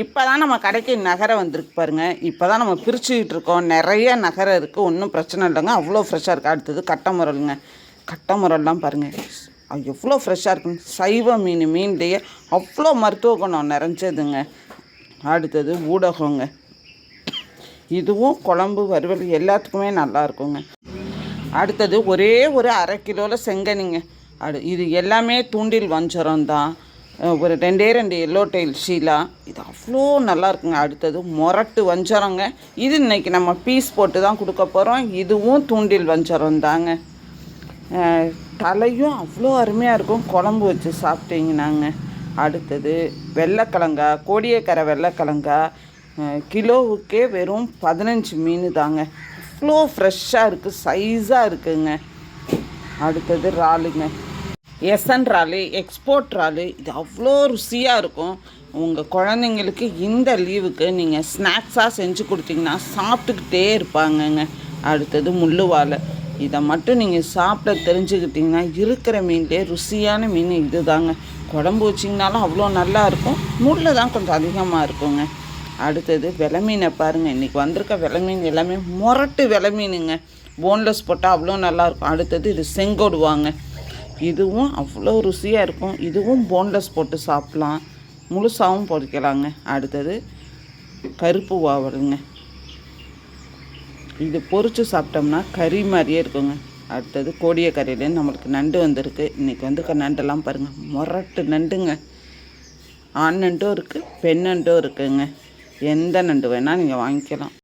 இப்போ தான் நம்ம கடைக்கு நகரை வந்திருக்கு பாருங்கள். இப்போ தான் நம்ம பிரிச்சுக்கிட்டு இருக்கோம். நிறைய நகரை இருக்குது, ஒன்றும் பிரச்சனை இல்லைங்க. அவ்வளோ ஃப்ரெஷ்ஷாக இருக்குது. அடுத்தது கட்டை முரலுங்க. கட்டை முரல்லாம் பாருங்கள் எவ்வளோ ஃப்ரெஷ்ஷாக இருக்குங்க. சைவ மீன்லேயே அவ்வளோ மருத்துவ குணம் நிறைஞ்சதுங்க. அடுத்தது ஊடகங்க. இதுவும் குழம்பு வறுவல் எல்லாத்துக்குமே நல்லா இருக்குங்க. அடுத்தது ஒரே ஒரு 1/2 கிலோவில் செங்கனிங்க. இது எல்லாமே தூண்டில் வஞ்சரம் தான். ஒரு 2 எல்லோ டெயில் ஷீலா. இது அவ்வளோ நல்லா இருக்குங்க. அடுத்தது மொரட்டு வஞ்சரங்க. இது இன்றைக்கி நம்ம பீஸ் போட்டு தான் கொடுக்க போகிறோம். இதுவும் தூண்டில் வஞ்சரம் தாங்க. தலையும் அவ்வளோ அருமையாக இருக்கும் குழம்பு வச்சு சாப்பிட்டீங்கன்னாங்க. அடுத்தது வெள்ளைக்கிழங்கா, கோடியக்கரை வெள்ளைக்கிழங்கா. கிலோவுக்கே வெறும் 15 மீன் தாங்க. அவ்வளோ ஃப்ரெஷ்ஷாக இருக்குது, சைஸாக இருக்குதுங்க. அடுத்தது இறாலுங்க. எஸ்என் இறாலு, எக்ஸ்போர்ட் இறாலு. இது அவ்வளோ ருசியாக இருக்கும். உங்கள் குழந்தைங்களுக்கு இந்த லீவுக்கு நீங்கள் ஸ்நாக்ஸாக செஞ்சு கொடுத்தீங்கன்னா சாப்பிட்டுக்கிட்டே இருப்பாங்கங்க. அடுத்தது முள்ளுவாலை. இதை மட்டும் நீங்கள் சாப்பிட தெரிஞ்சுக்கிட்டிங்கன்னா இருக்கிற மீன்லேயே ருசியான மீன் இது தாங்க. குழம்பு வச்சிங்கனாலும் அவ்வளோ நல்லா இருக்கும். முள் தான் கொஞ்சம் அதிகமாக இருக்குங்க. அடுத்தது வெலை மீனை பாருங்கள். இன்றைக்கி வந்திருக்க வெலை மீன் எல்லாமே மொரட்டு வெலை மீனுங்க. போன்லெஸ் போட்டால் அவ்வளோ நல்லாயிருக்கும். அடுத்தது இது செங்கோடுவாங்க. இதுவும் அவ்வளோ ருசியாக இருக்கும். இதுவும் போன்லெஸ் போட்டு சாப்பிட்லாம், முழுசாகவும் பொரிக்கலாங்க. அடுத்தது கருப்பு வாவலுங்க. இது பொரித்து சாப்பிட்டோம்னா கறி மாதிரியே இருக்குங்க. அடுத்தது கோடியக்கரையிலேருந்து நம்மளுக்கு நண்டு வந்திருக்கு. இன்றைக்கி வந்துருக்க நண்டெல்லாம் பாருங்கள், மொரட்டு நண்டுங்க. ஆண் நண்டும் இருக்குது, பெண் நண்டும் இருக்குதுங்க. எந்த நண்டு வேணால் நீங்கள் வாங்கிக்கலாம்.